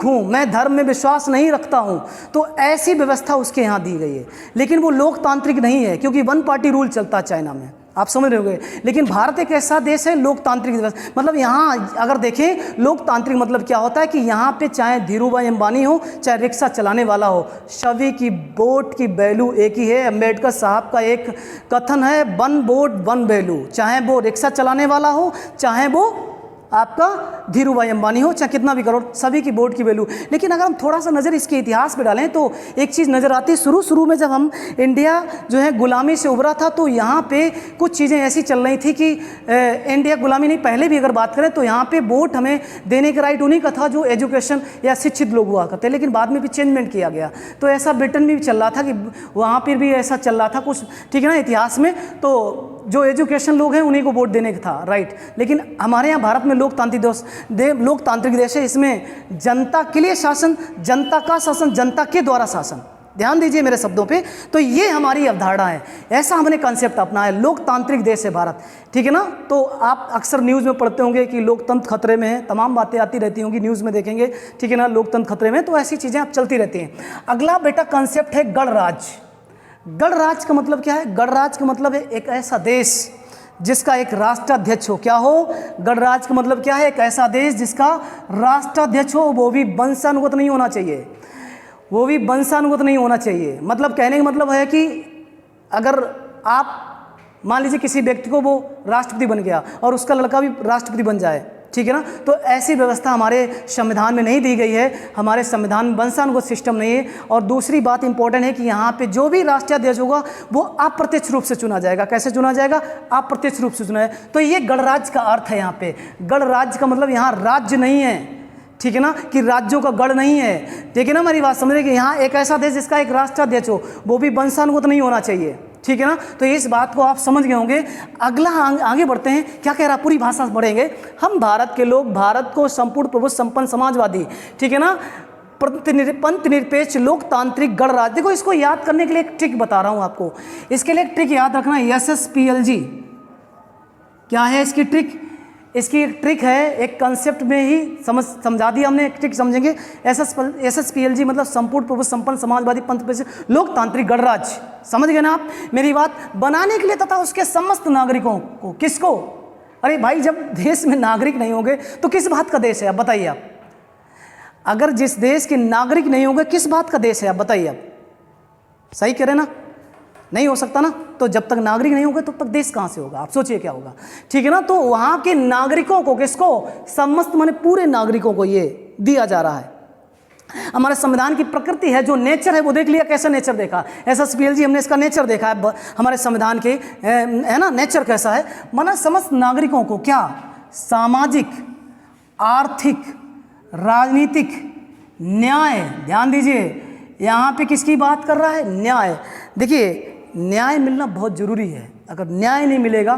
हूँ, मैं धर्म में विश्वास नहीं रखता हूँ। तो ऐसी व्यवस्था उसके यहाँ दी गई है। लेकिन वो लोकतांत्रिक नहीं है, क्योंकि वन पार्टी रूल चलता है चाइना में, आप समझ रहे होंगे। लेकिन भारत एक ऐसा देश है लोकतांत्रिक दिवस, मतलब यहाँ अगर देखें लोकतांत्रिक मतलब क्या होता है कि यहाँ पे चाहे धीरूभाई अंबानी हो, चाहे रिक्शा चलाने वाला हो, सभी की वोट की वैल्यू एक ही है। अम्बेडकर साहब का एक कथन है, वन वोट वन वैल्यू। चाहे वो रिक्शा चलाने वाला हो, चाहे वो आपका धीरूभाई अंबानी हो, चाहे कितना भी करोड़, सभी की वोट की वैल्यू। लेकिन अगर हम थोड़ा सा नज़र इसके इतिहास पे डालें तो एक चीज़ नज़र आती है, शुरू में जब हम इंडिया जो है गुलामी से उभरा था तो यहाँ पे कुछ चीज़ें ऐसी चल रही थी कि इंडिया गुलामी नहीं, पहले भी अगर बात करें तो यहाँ पे वोट हमें देने का राइट उन्हीं का था जो एजुकेशन या शिक्षित लोग हुआ करते। लेकिन बाद में भी चेंजमेंट किया गया, तो ऐसा ब्रिटेन में भी चल रहा था कि वहाँ पर भी ऐसा चल रहा था कुछ, ठीक है ना, इतिहास में। तो जो एजुकेशन लोग हैं उन्हीं को वोट देने का था, राइट। लेकिन हमारे यहाँ भारत में लोकतांत्रिक देश है, इसमें जनता के लिए शासन, जनता का शासन, जनता के द्वारा शासन। ध्यान दीजिए मेरे शब्दों पे। तो ये हमारी अवधारणा है, ऐसा हमने कंसेप्ट अपना है, लोकतांत्रिक देश है भारत, ठीक है ना। तो आप अक्सर न्यूज़ में पढ़ते होंगे कि लोकतंत्र खतरे में है, तमाम बातें आती रहती होंगी, न्यूज़ में देखेंगे, ठीक है ना, लोकतंत्र खतरे में। तो ऐसी चीज़ें आप चलती रहती हैं। अगला बेटा कंसेप्ट है गणराज्य। गणराज्य का मतलब क्या है, गणराज्य का मतलब है एक ऐसा देश जिसका एक राष्ट्राध्यक्ष हो। क्या हो, गणराज्य का मतलब क्या है, एक ऐसा देश जिसका राष्ट्राध्यक्ष हो, वो भी वंशानुगत नहीं होना चाहिए, मतलब कहने का मतलब है कि अगर आप मान लीजिए किसी व्यक्ति को वो राष्ट्रपति बन गया और उसका लड़का भी राष्ट्रपति बन जाए, ठीक है ना, तो ऐसी व्यवस्था हमारे संविधान में नहीं दी गई है। हमारे संविधान में वंशानुगत सिस्टम नहीं है। और दूसरी बात इंपॉर्टेंट है कि यहाँ पे जो भी राष्ट्राध्यक्ष होगा वो अप्रत्यक्ष रूप से चुना जाएगा। कैसे चुना जाएगा, अप्रत्यक्ष रूप से चुना है। तो ये गणराज्य का अर्थ है। यहाँ पे गणराज्य का मतलब यहाँ राज्य नहीं है, ठीक है ना, कि राज्यों का गढ़ नहीं है, ठीक है ना, हमारी बात समझ रहे कि यहाँ एक ऐसा देश जिसका एक राष्ट्राध्यक्ष हो, वो भी वंशानुगत नहीं होना चाहिए, ठीक है ना। तो इस बात को आप समझ गए होंगे। अगला आगे बढ़ते हैं, क्या कह रहा, पूरी भाषा बढ़ेंगे हम। भारत के लोग भारत को संपूर्ण प्रभुत्व संपन्न समाजवादी, ठीक है ना, पंथ निरपेक्ष लोकतांत्रिक गणराज्य। देखो इसको याद करने के लिए एक ट्रिक बता रहा हूँ आपको। इसके लिए एक ट्रिक याद रखना, SSPLG क्या है इसकी ट्रिक। इसकी एक ट्रिक है, एक कंसेप्ट में ही समझा दिया हमने, एक ट्रिक समझेंगे। SSPLG मतलब संपूर्ण प्रभु संपन्न समाजवादी पंथ पे लोकतांत्रिक गणराज्य, समझ गए ना आप मेरी बात, बनाने के लिए तथा उसके समस्त नागरिकों को, किसको? अरे भाई, जब देश में नागरिक नहीं होंगे तो किस बात का देश है, आप बताइए आप। अगर जिस देश के नागरिक नहीं होंगे किस बात का देश है, आप बताइए आप। सही कह रहे ना, नहीं हो सकता ना। तो जब तक नागरिक नहीं होंगे तब तक देश कहाँ से होगा, आप सोचिए क्या होगा, ठीक है ना। तो वहाँ के नागरिकों को, किसको? समस्त माने पूरे नागरिकों को ये दिया जा रहा है। हमारे संविधान की प्रकृति है, जो नेचर है वो देख लिया, कैसा नेचर देखा SSPLG, हमने इसका नेचर देखा है हमारे संविधान के, है ना, नेचर कैसा है, माना समस्त नागरिकों को क्या? सामाजिक, आर्थिक, राजनीतिक, न्याय, ध्यान दीजिए यहाँ पे किसकी बात कर रहा है? न्याय। देखिए, न्याय मिलना बहुत जरूरी है। अगर न्याय नहीं मिलेगा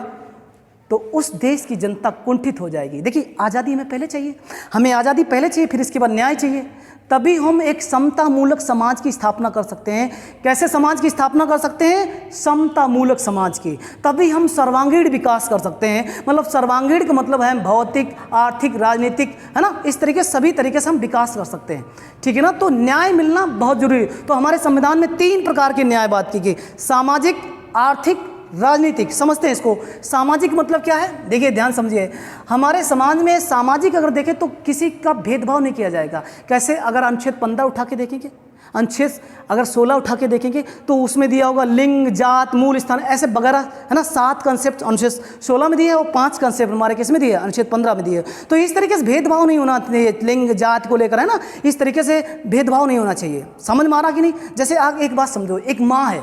तो उस देश की जनता कुंठित हो जाएगी। देखिए, आज़ादी हमें पहले चाहिए, हमें आज़ादी पहले चाहिए, फिर इसके बाद न्याय चाहिए, तभी हम एक समतामूलक समाज की स्थापना कर सकते हैं। कैसे समाज की स्थापना कर सकते हैं? समतामूलक समाज की। तभी हम सर्वांगीण विकास कर सकते हैं। मतलब सर्वांगीण का मतलब है भौतिक, आर्थिक, राजनीतिक, है ना, इस तरीके सभी तरीके से हम विकास कर सकते हैं, ठीक है ना। तो न्याय मिलना बहुत जरूरी। तो हमारे संविधान में 3 प्रकार की न्याय बात की गई, सामाजिक, आर्थिक, राजनीतिक। समझते हैं इसको। सामाजिक मतलब क्या है? देखिए, ध्यान समझिए, हमारे समाज में सामाजिक अगर देखें तो किसी का भेदभाव नहीं किया जाएगा। कैसे? अगर अनुच्छेद 15 उठा के देखेंगे, अनुच्छेद अगर 16 उठा के देखेंगे तो उसमें दिया होगा लिंग, जात, मूल स्थान, ऐसे वगैरह, है ना, 7 कंसेप्ट अनुच्छेद 16 में दिए और 5 कंसेप्ट हमारे किस में दिए? अनुच्छेद 15 में दिए। तो इस तरीके से भेदभाव नहीं होना चाहिए लिंग जात को लेकर, है ना, इस तरीके से भेदभाव नहीं होना चाहिए। समझ में आ रहा कि नहीं? जैसे आप एक बात समझो, एक माँ है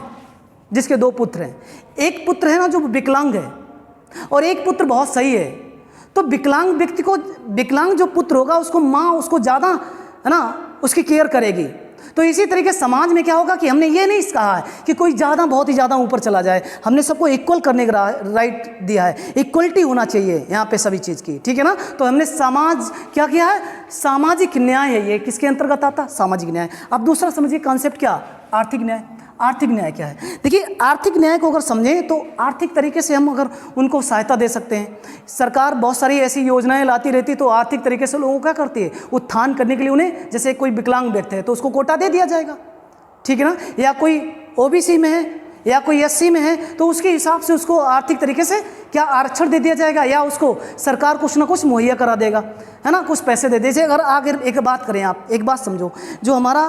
जिसके 2 पुत्र हैं, एक पुत्र है ना जो विकलांग है और एक पुत्र बहुत सही है, तो विकलांग व्यक्ति को, विकलांग जो पुत्र होगा उसको माँ उसको ज़्यादा, है ना, उसकी केयर करेगी। तो इसी तरीके समाज में क्या होगा कि हमने ये नहीं कहा है कि कोई ज़्यादा, बहुत ही ज़्यादा ऊपर चला जाए, हमने सबको इक्वल करने का राइट दिया है, इक्वलिटी होना चाहिए यहाँ पे सभी चीज़ की, ठीक है ना। तो हमने समाज क्या किया है? सामाजिक न्याय है, ये किसके अंतर्गत आता? सामाजिक न्याय। अब दूसरा समझिए कॉन्सेप्ट क्या? आर्थिक न्याय। आर्थिक न्याय क्या है? देखिए, आर्थिक न्याय को अगर समझें तो आर्थिक तरीके से हम अगर उनको सहायता दे सकते हैं। सरकार बहुत सारी ऐसी योजनाएं लाती रहती, तो आर्थिक तरीके से लोगों को क्या करती है? उत्थान करने के लिए उन्हें, जैसे कोई विकलांग व्यक्ति है तो उसको कोटा दे दिया जाएगा, ठीक है ना, या कोई OBC में है या कोई SC में है तो उसके हिसाब से उसको आर्थिक तरीके से क्या आरक्षण दे दिया जाएगा, या उसको सरकार कुछ ना कुछ मुहैया करा देगा, है ना, कुछ पैसे दे दीजिए। अगर आगे एक बात करें, आप एक बात समझो, जो हमारा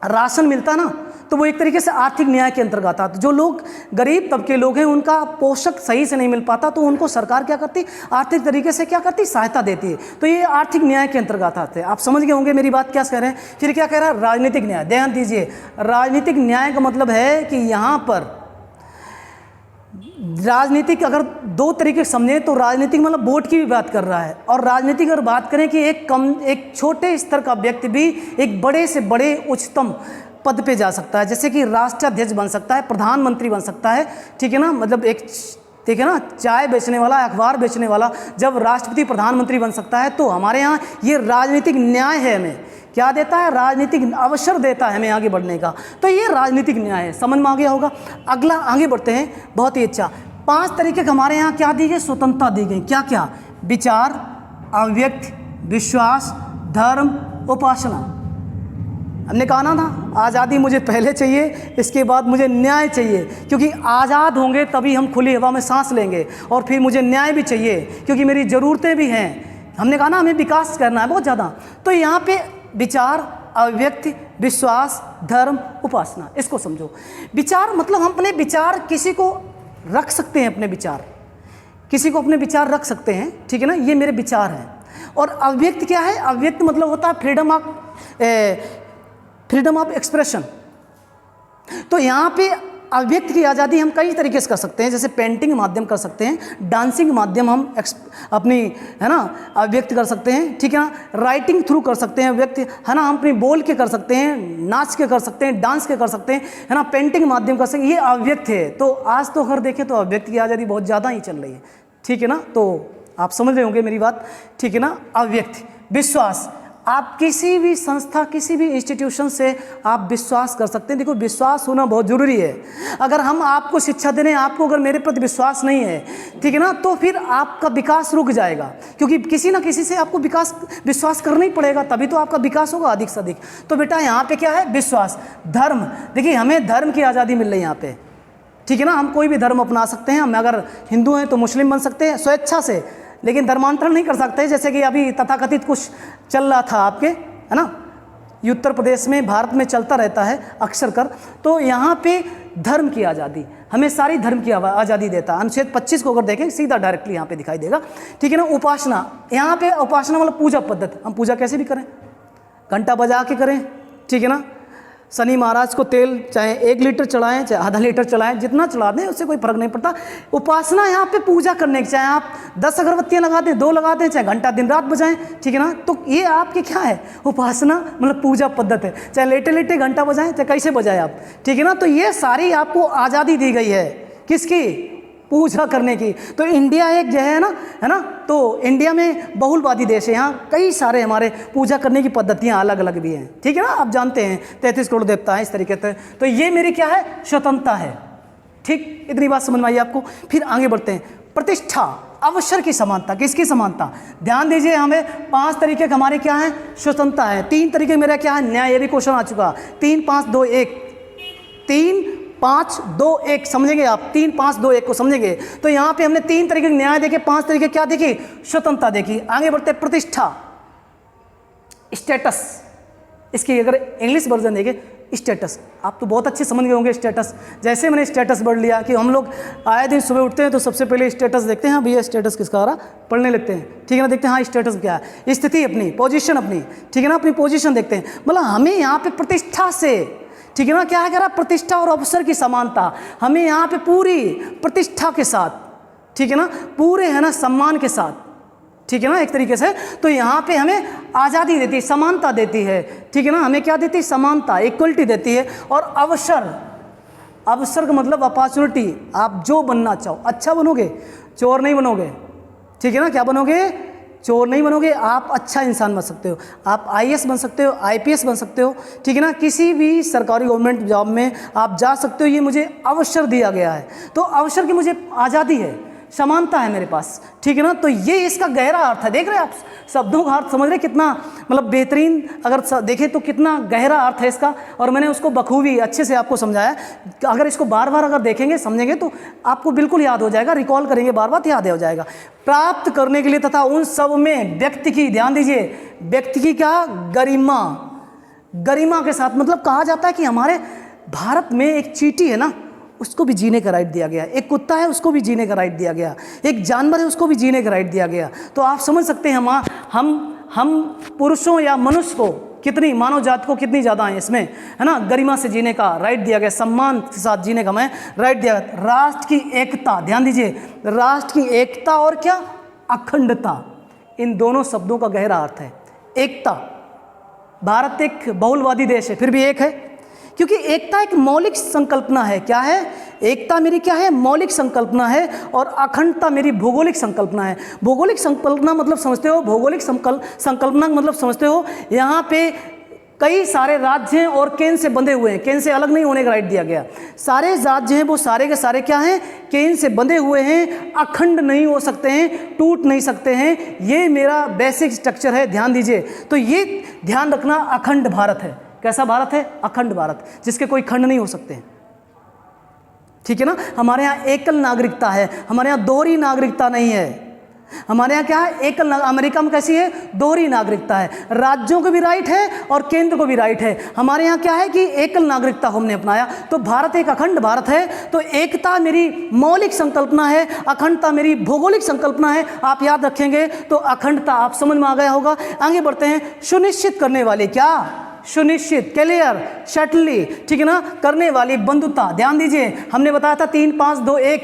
राशन मिलता ना, तो वो एक तरीके से आर्थिक न्याय के अंतर्गत आता। जो लोग गरीब तबके लोग हैं, उनका पोषक सही से नहीं मिल पाता, तो उनको सरकार क्या करती? आर्थिक तरीके से क्या करती? सहायता देती है। तो ये आर्थिक न्याय के अंतर्गत आते हैं। आप समझ गए होंगे मेरी बात क्या कह रहे हैं। फिर क्या कह रहा है? राजनीतिक न्याय। ध्यान दीजिए, राजनीतिक न्याय का मतलब है कि यहाँ पर राजनीतिक अगर 2 तरीके समझें तो राजनीतिक मतलब वोट की भी बात कर रहा है, और राजनीतिक अगर बात करें कि एक छोटे स्तर का व्यक्ति भी एक बड़े से बड़े उच्चतम पद पे जा सकता है, जैसे कि राष्ट्राध्यक्ष बन सकता है, प्रधानमंत्री बन सकता है, ठीक है ना, मतलब एक, ठीक है ना, चाय बेचने वाला, अखबार बेचने वाला जब राष्ट्रपति प्रधानमंत्री बन सकता है, तो हमारे यहाँ ये राजनीतिक न्याय है, हमें क्या देता है? राजनीतिक अवसर देता है हमें आगे बढ़ने का। तो ये राजनीतिक न्याय है। समझ में आ गया होगा। अगला आगे बढ़ते हैं। बहुत ही अच्छा, 5 तरीके के हमारे यहाँ क्या दी गई? स्वतंत्रता दी गई। क्या क्या? विचार, अभिव्यक्ति, विश्वास, धर्म, उपासना। हमने कहा ना आज़ादी मुझे पहले चाहिए, इसके बाद मुझे न्याय चाहिए, क्योंकि आज़ाद होंगे तभी हम खुली हवा में सांस लेंगे, और फिर मुझे न्याय भी चाहिए क्योंकि मेरी ज़रूरतें भी हैं। हमने कहा ना हमें विकास करना है बहुत ज़्यादा। तो यहाँ पे विचार, अभिव्यक्ति, विश्वास, धर्म, उपासना, इसको समझो। विचार मतलब हम अपने विचार किसी को रख सकते हैं, अपने विचार किसी को अपने विचार रख सकते हैं, ठीक है ना, ये मेरे विचार हैं। और अभिव्यक्ति क्या है? अभिव्यक्ति मतलब होता है फ्रीडम ऑफ एक्सप्रेशन। तो यहाँ पे अभिव्यक्ति की आज़ादी हम कई तरीके से कर सकते हैं, जैसे पेंटिंग के माध्यम कर सकते हैं, डांसिंग के माध्यम हम अपनी, है ना, अभिव्यक्त कर सकते हैं, ठीक है ना, राइटिंग थ्रू कर सकते हैं व्यक्ति, है ना, हम अपनी बोल के कर सकते हैं, नाच के कर सकते हैं, डांस के कर सकते हैं, है ना, पेंटिंग के माध्यम कर सकते हैं। ये अभिव्यक्त है। तो आज तो अगर देखें तो अभिव्यक्त की आज़ादी बहुत ज़्यादा ही चल रही है, ठीक है ना। तो आप समझ रहे होंगे मेरी बात, ठीक है ना। अभिव्यक्ति, विश्वास, आप किसी भी संस्था, किसी भी इंस्टीट्यूशन से आप विश्वास कर सकते हैं। देखो, विश्वास होना बहुत ज़रूरी है। अगर हम आपको शिक्षा दे रहे हैं, आपको अगर मेरे प्रति विश्वास नहीं है, ठीक है ना, तो फिर आपका विकास रुक जाएगा, क्योंकि किसी ना किसी से आपको विश्वास करना ही पड़ेगा, तभी तो आपका विकास होगा अधिक से अधिक। तो बेटा यहाँ पे क्या है? विश्वास। धर्म, देखिए हमें धर्म की आज़ादी मिल रही है यहाँ पे, ठीक है ना। हम कोई भी धर्म अपना सकते हैं, हम अगर हिंदू हैं तो मुस्लिम बन सकते हैं स्वेच्छा से, लेकिन धर्मांतरण नहीं कर सकते, जैसे कि अभी तथाकथित कुछ चल रहा था आपके, है ना, उत्तर प्रदेश में, भारत में चलता रहता है अक्सर कर। तो यहाँ पे धर्म की आज़ादी, हमें सारी धर्म की आज़ादी देता है। अनुच्छेद 25 को अगर देखें सीधा डायरेक्टली यहाँ पे दिखाई देगा, ठीक है ना। उपासना, यहाँ पे उपासना मतलब पूजा पद्धति, हम पूजा कैसे भी करें, घंटा बजा के करें, ठीक है ना। शनि महाराज को तेल चाहे 1 लीटर चढ़ाएं, चाहे आधा लीटर चढ़ाएं, जितना चढ़ा दें उससे कोई फर्क नहीं पड़ता। उपासना यहाँ पे पूजा करने की, चाहे आप 10 अगरबत्तियाँ लगा दें, 2 लगा दें, चाहे घंटा दिन रात बजाएं, ठीक है ना। तो ये आपकी क्या है? उपासना मतलब पूजा पद्धति है। चाहे लेटे लेटे घंटा बजाएं, चाहे कैसे बजाएं आप, ठीक है ना। तो ये सारी आपको आज़ादी दी गई है, किसकी? पूजा करने की। तो इंडिया एक जो है ना, तो इंडिया में बहुलवादी देश है, यहाँ कई सारे हमारे पूजा करने की पद्धतियाँ अलग अलग भी हैं, ठीक है ना। आप जानते हैं 33 करोड़ देवता हैं इस तरीके से। तो ये मेरी क्या है? स्वतंत्रता है, ठीक। इतनी बात समझ में आई आपको। फिर आगे बढ़ते हैं। प्रतिष्ठा, अवसर की समानता। किसकी समानता? ध्यान दीजिए, हमें 5 तरीके के हमारे क्या हैं? स्वतंत्रता है। 3 तरीके मेरा क्या है? न्याय। ये भी क्वेश्चन आ चुका। 3 5 2 1, 3 5 2 1 समझेंगे आप, 3 5 2 1 को समझेंगे। तो यहाँ पे हमने 3 तरीके न्याय देखे, 5 तरीके क्या देखी? स्वतंत्रता देखी। आगे बढ़ते, प्रतिष्ठा, स्टेटस। इसकी अगर इंग्लिश वर्जन देखें, स्टेटस। आप तो बहुत अच्छे समझ गए होंगे स्टेटस। जैसे मैंने स्टेटस बढ़ लिया कि हम लोग आए दिन सुबह उठते हैं तो सबसे पहले स्टेटस देखते हैं, हाँ भैया स्टेटस किसका आ रहा, पढ़ने लगते हैं, ठीक है ना। देखते हैं हाँ स्टेटस क्या है, स्थिति अपनी, पोजीशन अपनी, ठीक है ना, अपनी पोजीशन देखते हैं। मतलब हमें यहाँ पे प्रतिष्ठा से, ठीक है ना, क्या है कह रहा? प्रतिष्ठा और अवसर की समानता। हमें यहाँ पे पूरी प्रतिष्ठा के साथ, ठीक है ना, पूरे है ना सम्मान के साथ, ठीक है ना, एक तरीके से। तो यहाँ पे हमें आज़ादी देती है, समानता देती है, ठीक है ना। हमें क्या देती है? समानता, इक्वलिटी देती है। और अवसर, अवसर का मतलब अपॉर्चुनिटी। आप जो बनना चाहो, अच्छा बनोगे, चोर नहीं बनोगे, ठीक है ना। क्या बनोगे? चोर नहीं बनोगे, आप अच्छा इंसान बन सकते हो, आप IAS बन सकते हो, IPS बन सकते हो, ठीक है ना। किसी भी सरकारी गवर्नमेंट जॉब में आप जा सकते हो, ये मुझे अवसर दिया गया है। तो अवसर की मुझे आज़ादी है, समानता है मेरे पास, ठीक है ना। तो ये इसका गहरा अर्थ है। देख रहे हैं आप शब्दों का अर्थ, समझ रहे कितना मतलब बेहतरीन, अगर देखें तो कितना गहरा अर्थ है इसका। और मैंने उसको बखूबी अच्छे से आपको समझाया। अगर इसको बार बार अगर देखेंगे, समझेंगे तो आपको बिल्कुल याद हो जाएगा, रिकॉल करेंगे बार बार तो याद हो जाएगा। प्राप्त करने के लिए तथा उन सब में व्यक्ति की, ध्यान दीजिए, व्यक्ति की क्या? गरिमा। गरिमा के साथ मतलब कहा जाता है कि हमारे भारत में एक चींटी है ना, उसको भी जीने का राइट दिया गया, एक कुत्ता है उसको भी जीने का राइट दिया गया, एक जानवर है उसको भी जीने का राइट दिया गया। तो आप समझ सकते हैं हम पुरुषों या मनुष्य को कितनी, मानव जाति को कितनी ज़्यादा है इसमें, है ना, गरिमा से जीने का राइट दिया गया, सम्मान के साथ जीने का मैं राइट दिया गया। राष्ट्र की एकता, ध्यान दीजिए, राष्ट्र की एकता और क्या? अखंडता। इन दोनों शब्दों का गहरा अर्थ है। एकता, भारत एक बहुलवादी देश है, फिर भी एक है, क्योंकि एकता एक मौलिक संकल्पना है। क्या है? एकता मेरी क्या है? मौलिक संकल्पना है। और अखंडता मेरी भौगोलिक संकल्पना है। भौगोलिक संकल्पना मतलब समझते हो, भौगोलिक संकल्पना मतलब समझते हो, यहाँ पे कई सारे राज्य हैं और केंद्र से बंधे हुए हैं, केंद्र से अलग नहीं होने का राइट दिया गया। सारे राज्य हैं वो सारे के सारे क्या हैं? केंद्र से बंधे हुए हैं, अखंड नहीं हो सकते हैं, टूट नहीं सकते हैं। ये मेरा बेसिक स्ट्रक्चर है, ध्यान दीजिए। तो ये ध्यान रखना, अखंड भारत है। कैसा भारत है? अखंड भारत, जिसके कोई खंड नहीं हो सकते, ठीक है ना। हमारे यहाँ एकल नागरिकता है, हमारे यहाँ दोहरी नागरिकता नहीं है। हमारे यहाँ क्या है? एकल। अमेरिका में कैसी है? दोहरी नागरिकता है, राज्यों को भी राइट है और केंद्र को भी राइट है। हमारे यहाँ क्या है कि एकल नागरिकता हमने अपनाया। तो भारत एक अखंड भारत है। तो एकता मेरी मौलिक संकल्पना है, अखंडता मेरी भौगोलिक संकल्पना है। आप याद रखेंगे तो अखंडता आप समझ में आ गया होगा। आगे बढ़ते हैं। सुनिश्चित करने वाले, क्या? सुनिश्चित, क्लियर, शटली, ठीक है ना, करने वाली बंधुता। ध्यान दीजिए, हमने बताया था 3 5 2 1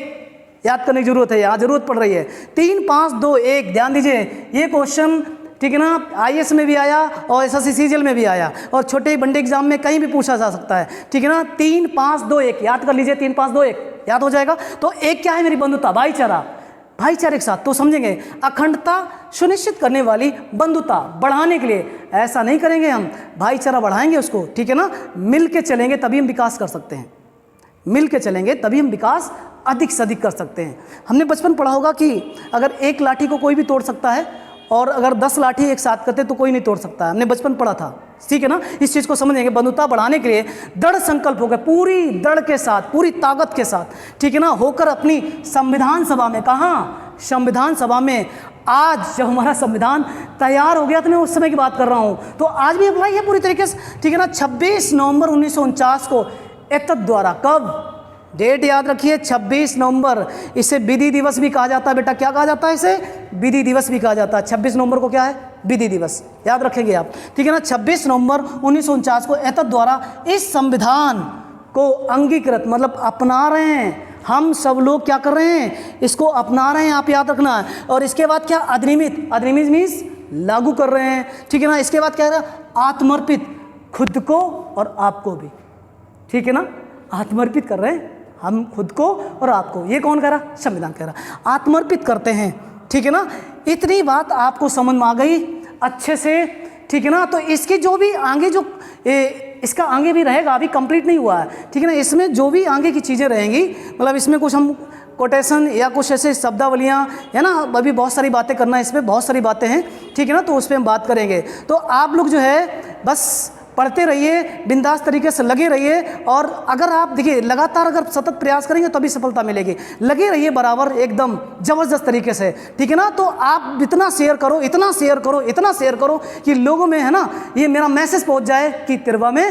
याद करने की जरूरत है, यहाँ जरूरत पड़ रही है। 3 5 2 1 ध्यान दीजिए। ये क्वेश्चन, ठीक है ना, IAS में भी आया और SSC CGL में भी आया और छोटे बंडे एग्जाम में कहीं भी पूछा जा सकता है, ठीक है ना। 3 5 2 1 याद कर लीजिए, 3 5 2 1 याद हो जाएगा। तो एक क्या है? मेरी बंधुता, भाईचारा। भाईचारे के साथ, तो समझेंगे अखंडता सुनिश्चित करने वाली बंधुता बढ़ाने के लिए ऐसा नहीं करेंगे हम, भाईचारा बढ़ाएंगे उसको, ठीक है ना। मिल के चलेंगे तभी हम विकास कर सकते हैं, मिल के चलेंगे तभी हम विकास अधिक से अधिक कर सकते हैं। हमने बचपन पढ़ा होगा कि अगर एक लाठी को कोई भी तोड़ सकता है और अगर 10 लाठी एक साथ करते तो कोई नहीं तोड़ सकता है, हमने बचपन पढ़ा था, ठीक है ना। इस चीज़ को समझेंगे, बंधुता बढ़ाने के लिए दृढ़ संकल्प होकर पूरी दृढ़ के साथ, पूरी ताकत के साथ, ठीक है ना, होकर अपनी संविधान सभा में, कहाँ, संविधान सभा में, आज जब हमारा संविधान तैयार हो गया तो मैं उस समय की बात कर रहा हूँ, तो आज भी अप्लाई है पूरी तरीके से, ठीक है ना। 26 नवंबर 1949 को एतद द्वारा, कब, डेट याद रखिए 26 नवंबर, इसे विधि दिवस भी कहा जाता है बेटा, क्या कहा जाता है इसे, विधि दिवस भी कहा जाता है। 26 नवंबर को क्या है, विधि दिवस, याद रखेंगे आप, ठीक है ना। 26 नवंबर 1949 को एतद द्वारा इस संविधान को अंगीकृत, मतलब अपना रहे हैं, हम सब लोग क्या कर रहे हैं, इसको अपना रहे हैं, आप याद रखना है। और इसके बाद क्या, अधिनियमित, अधिनियमित मीन्स लागू कर रहे हैं, ठीक है ना। इसके बाद क्या है, आत्मर्पित, खुद को और आपको भी, ठीक है ना, आत्मर्पित कर रहे हैं हम खुद को और आपको। ये कौन कह रहा, संविधान कह रहा, आत्मर्पित करते हैं, ठीक है ना। इतनी बात आपको समझ में आ गई अच्छे से, ठीक है ना। तो इसके जो भी आगे जो इसका आगे भी रहेगा, अभी कंप्लीट नहीं हुआ है, ठीक है ना। इसमें जो भी आगे की चीज़ें रहेंगी, मतलब इसमें कुछ हम कोटेशन या कुछ ऐसे शब्दावलियाँ है ना, अभी बहुत सारी बातें करना है, इसमें बहुत सारी बातें हैं, ठीक है ना। तो उस पर हम बात करेंगे। तो आप लोग जो है बस पढ़ते रहिए, बिंदास तरीके से लगे रहिए, और अगर आप देखिए लगातार अगर सतत प्रयास करेंगे तभी सफलता मिलेगी। लगे रहिए बराबर एकदम ज़बरदस्त तरीके से, ठीक है ना। तो आप इतना शेयर करो, इतना शेयर करो, इतना शेयर करो कि लोगों में है ना ये मेरा मैसेज पहुंच जाए कि तिरवा में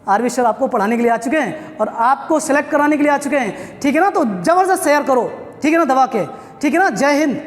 आरवी सर आपको पढ़ाने के लिए आ चुके हैं और आपको सेलेक्ट कराने के लिए आ चुके हैं, ठीक है ना। तो ज़बरदस्त शेयर करो, ठीक है ना, दबा के, ठीक है ना। जय हिंद।